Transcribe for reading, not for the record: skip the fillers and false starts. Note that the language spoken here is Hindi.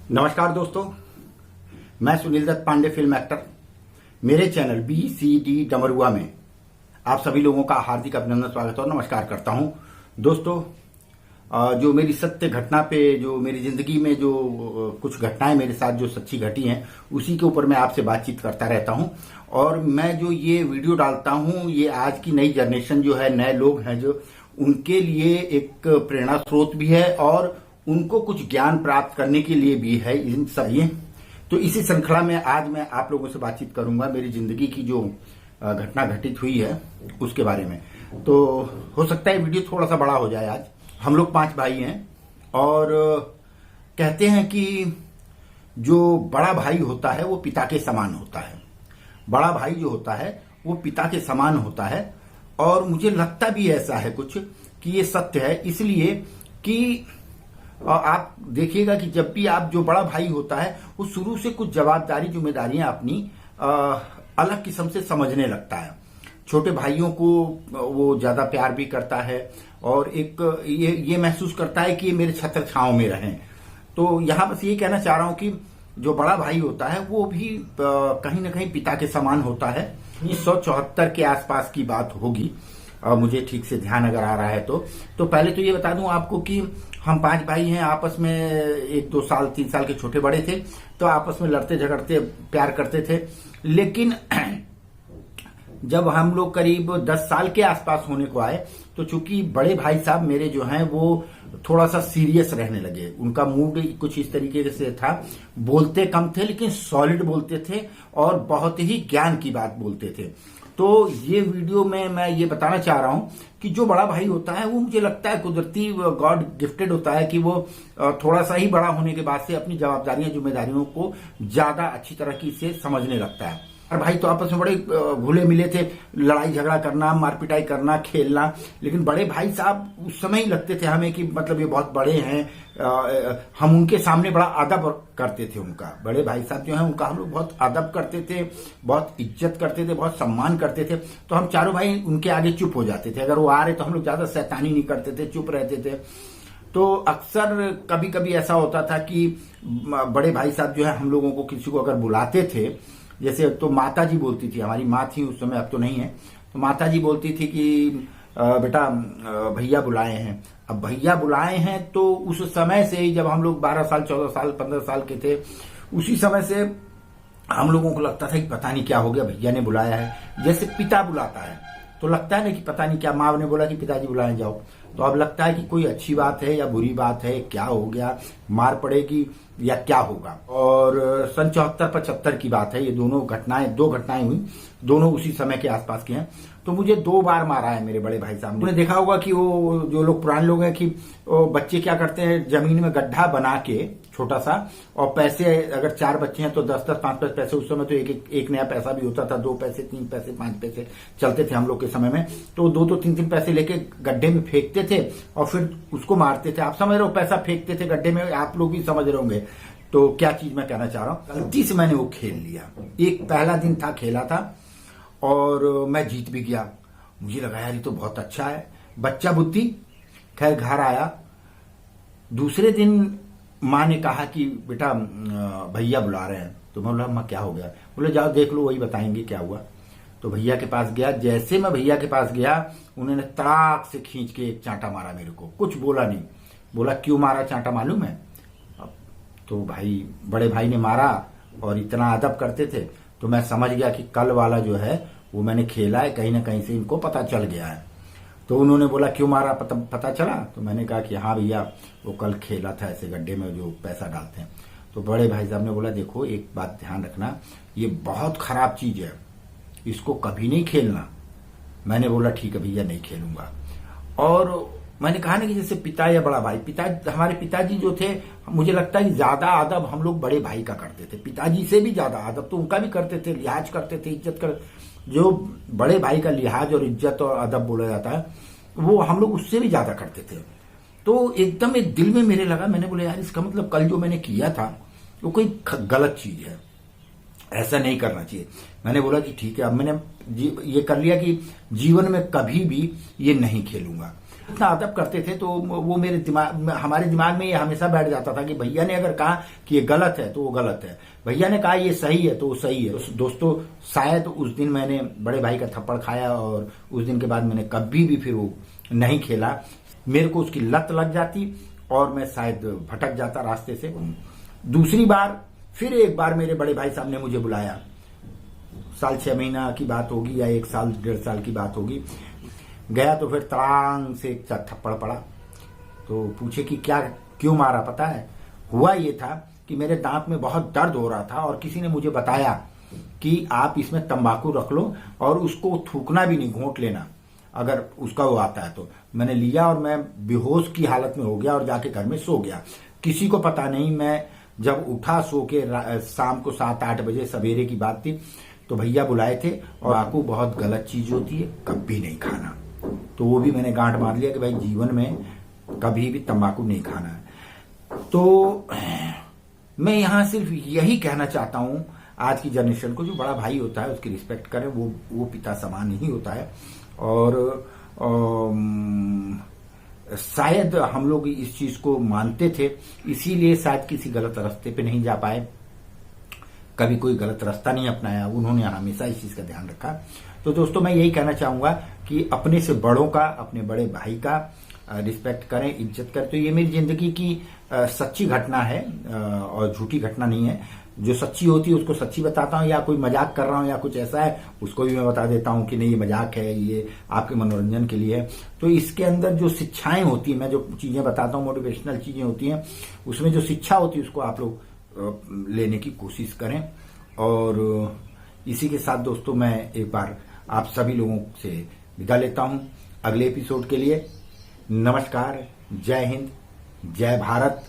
नमस्कार दोस्तों, मैं सुनील दत्त पांडे फिल्म एक्टर। मेरे चैनल BCD डमरुआ में आप सभी लोगों का हार्दिक अभिनंदन, स्वागत और नमस्कार करता हूं। दोस्तों, जो मेरी सत्य घटना पे, जो मेरी जिंदगी में जो कुछ घटनाएं मेरे साथ जो सच्ची घटी हैं, उसी के ऊपर मैं आपसे बातचीत करता रहता हूं। और मैं जो ये वीडियो डालता हूं, ये आज की नई जनरेशन जो है, नए लोग हैं जो, उनके लिए एक प्रेरणा स्रोत भी है और उनको कुछ ज्ञान प्राप्त करने के लिए भी है इन सभी। तो इसी श्रृंखला में आज मैं आप लोगों से बातचीत करूंगा मेरी जिंदगी की जो घटना घटित हुई है उसके बारे में। तो हो सकता है वीडियो थोड़ा सा बड़ा हो जाए। आज हम लोग 5 भाई हैं और कहते हैं कि जो बड़ा भाई होता है वो पिता के समान होता है। बड़ा भाई जो होता है वो पिता के समान होता है और मुझे लगता भी ऐसा है कुछ कि ये सत्य है, इसलिए कि आप देखिएगा कि जब भी आप जो बड़ा भाई होता है वो शुरू से कुछ जवाबदारी जिम्मेदारियां अपनी अलग किस्म से समझने लगता है। छोटे भाइयों को वो ज्यादा प्यार भी करता है और एक ये महसूस करता है कि ये मेरे छत्र छांव में रहें। तो यहां बस ये कहना चाह रहा हूं कि जो बड़ा भाई होता है वो भी कहीं ना कहीं पिता के समान होता है। 1974 के आसपास की बात होगी, मुझे ठीक से ध्यान अगर आ रहा है तो पहले तो ये बता दूं आपको कि हम 5 भाई हैं। आपस में 1-2 साल 3 साल के छोटे बड़े थे, तो आपस में लड़ते झगड़ते प्यार करते थे। लेकिन जब हम लोग करीब 10 साल के आसपास होने को आए, तो चूंकि बड़े भाई साहब मेरे जो हैं वो थोड़ा सा सीरियस रहने लगे। उनका मूड कुछ इस तरीके से था, बोलते कम थे लेकिन सॉलिड बोलते थे और बहुत ही ज्ञान की बात बोलते थे। तो ये वीडियो में मैं ये बताना चाह रहा हूं कि जो बड़ा भाई होता है वो मुझे लगता है कुदरती गॉड गिफ्टेड होता है कि वो थोड़ा सा ही बड़ा होने के बाद से अपनी जवाबदारियां जिम्मेदारियों को ज्यादा अच्छी तरह से समझने लगता है। और भाई तो आपस में बड़े घुले मिले थे, लड़ाई झगड़ा करना, मारपिटाई करना, खेलना। लेकिन बड़े भाई साहब उस समय ही लगते थे हमें कि मतलब ये बहुत बड़े हैं। हम उनके सामने बड़ा अदब करते थे। उनका बड़े भाई साहब जो है उनका हम लोग बहुत अदब करते थे, बहुत इज्जत करते थे, बहुत सम्मान करते थे। तो हम चारों भाई उनके आगे चुप हो जाते थे। अगर वो आ रहे तो हम लोग ज्यादा शैतानी नहीं करते थे, चुप रहते थे। तो अक्सर कभी कभी ऐसा होता था कि बड़े भाई साहब जो है हम लोगों को किसी को अगर बुलाते थे, जैसे तो माता जी बोलती थी, हमारी माँ थी उस समय, अब तो नहीं है, तो माता जी बोलती थी कि बेटा भैया बुलाए हैं। अब भैया बुलाए हैं तो उस समय से ही, जब हम लोग 12 साल 14 साल 15 साल के थे, उसी समय से हम लोगों को लगता था कि पता नहीं क्या हो गया, भैया ने बुलाया है। जैसे पिता बुलाता है तो लगता है ना कि पता नहीं क्या, माँ ने बोला कि पिताजी बुलाए जाओ, तो अब लगता है कि कोई अच्छी बात है या बुरी बात है, क्या हो गया, मार पड़ेगी या क्या होगा। और सन 74-75 की बात है। ये दो घटनाएं हुई, दोनों उसी समय के आसपास की हैं। तो मुझे 2 बार मारा है मेरे बड़े भाई साहब ने। देखा होगा कि वो जो लोग पुराने लोग हैं कि बच्चे क्या करते हैं, जमीन में गड्ढा बना के छोटा सा, और पैसे अगर 4 बच्चे हैं तो 10-10 5-5 पैसे, उस समय तो एक नया पैसा भी होता था, 2 पैसे 3 पैसे 5 पैसे चलते थे हम लोग के समय में। तो 2 3 पैसे लेके गड्ढे में फेंकते थे और फिर उसको मारते थे। आप समझ रहे हो, पैसा फेंकते थे गड्ढे में, आप लोग भी समझ रहे होंगे तो क्या चीज मैं कहना चाह रहा हूं। गलती से मैंने वो खेल लिया। एक पहला दिन था, खेला था और मैं जीत भी गया। मुझे लगा यार ये तो बहुत अच्छा है, बच्चा बुद्धि। खैर घर आया, दूसरे दिन माँ ने कहा कि बेटा भैया बुला रहे हैं। तो मैं बोला अम्मा क्या हो गया? बोले जाओ देख लो, वही बताएंगे क्या हुआ। तो भैया के पास गया। जैसे मैं भैया के पास गया, उन्होंने तड़ाक से खींच के एक चांटा मारा मेरे को। कुछ बोला नहीं। बोला क्यों मारा चांटा मालूम है? तो भाई बड़े भाई ने मारा और इतना अदब करते थे, तो मैं समझ गया कि कल वाला जो है वो मैंने खेला है, कहीं ना कहीं से इनको पता चल गया है। तो उन्होंने बोला क्यों मारा, पता चला? तो मैंने कहा कि हाँ भैया, वो कल खेला था ऐसे गड्ढे में जो पैसा डालते हैं। तो बड़े भाई साहब ने बोला देखो एक बात ध्यान रखना, ये बहुत खराब चीज है, इसको कभी नहीं खेलना। मैंने बोला ठीक है भैया, नहीं खेलूंगा। और मैंने कहा ना कि जैसे पिता या बड़ा भाई, हमारे पिताजी जो थे, मुझे लगता है कि ज्यादा अदब हम लोग बड़े भाई का करते थे, पिताजी से भी ज्यादा अदब तो उनका भी करते थे, लिहाज करते थे, इज्जत कर। जो बड़े भाई का लिहाज और इज्जत और अदब बोला जाता है, वो हम लोग उससे भी ज्यादा करते थे। तो एकदम एक दिल में मेरे लगा, मैंने बोला यार इसका मतलब कल जो मैंने किया था वो कोई गलत चीज है, ऐसा नहीं करना चाहिए। मैंने बोला कि ठीक है, अब मैंने ये कर लिया कि जीवन में कभी भी ये नहीं खेलूंगा। इतना अदब करते थे तो वो मेरे दिमाग, हमारे दिमाग में ये हमेशा बैठ जाता था कि भैया ने अगर कहा कि ये गलत है तो वो गलत है, भैया ने कहा ये सही है तो वो सही है। तो दोस्तों शायद उस दिन मैंने बड़े भाई का थप्पड़ खाया और उस दिन के बाद मैंने कभी भी फिर वो नहीं खेला। मेरे को उसकी लत लग जाती और मैं शायद भटक जाता रास्ते से। दूसरी बार फिर एक बार मेरे बड़े भाई साहब ने मुझे बुलाया, साल 6 महीना की बात होगी या 1 साल 1.5 साल की बात होगी। गया तो फिर तड़ांग से एक थप्पड़ पड़ा। तो पूछे कि क्या क्यों मारा, पता है हुआ ये था कि मेरे दांत में बहुत दर्द हो रहा था और किसी ने मुझे बताया कि आप इसमें तंबाकू रख लो और उसको थूकना भी नहीं, घोंट लेना अगर उसका वो आता है तो। मैंने लिया और मैं बेहोश की हालत में हो गया और जाके घर में सो गया। किसी को पता नहीं। मैं जब उठा सो के शाम को 7-8 बजे सवेरे की बात थी तो भैया बुलाए थे और तंबाकू बहुत गलत चीज होती है, कभी नहीं खाना। तो वो भी मैंने गांठ मार लिया कि भाई जीवन में कभी भी तंबाकू नहीं खाना है। तो मैं यहां सिर्फ यही कहना चाहता हूं आज की जनरेशन को, जो बड़ा भाई होता है उसकी रिस्पेक्ट करें, वो पिता समान ही होता है। और शायद हम लोग इस चीज को मानते थे, इसीलिए शायद किसी गलत रास्ते पे नहीं जा पाए, कभी कोई गलत रास्ता नहीं अपनाया। उन्होंने हमेशा इस चीज का ध्यान रखा। तो दोस्तों मैं यही कहना चाहूंगा कि अपने से बड़ों का, अपने बड़े भाई का रिस्पेक्ट करें, इज्जत करें। तो ये मेरी जिंदगी की सच्ची घटना है और झूठी घटना नहीं है। जो सच्ची होती है उसको सच्ची बताता हूँ, या कोई मजाक कर रहा हूँ या कुछ ऐसा है उसको भी मैं बता देता हूँ कि नहीं ये मजाक है, ये आपके मनोरंजन के लिए है। तो इसके अंदर जो शिक्षाएं होती है, मैं जो चीजें बताता हूँ मोटिवेशनल चीजें होती हैं, उसमें जो शिक्षा होती है उसको आप लोग लेने की कोशिश करें। और इसी के साथ दोस्तों मैं एक बार आप सभी लोगों से विदा लेता हूं अगले एपिसोड के लिए। नमस्कार, जय हिंद, जय भारत।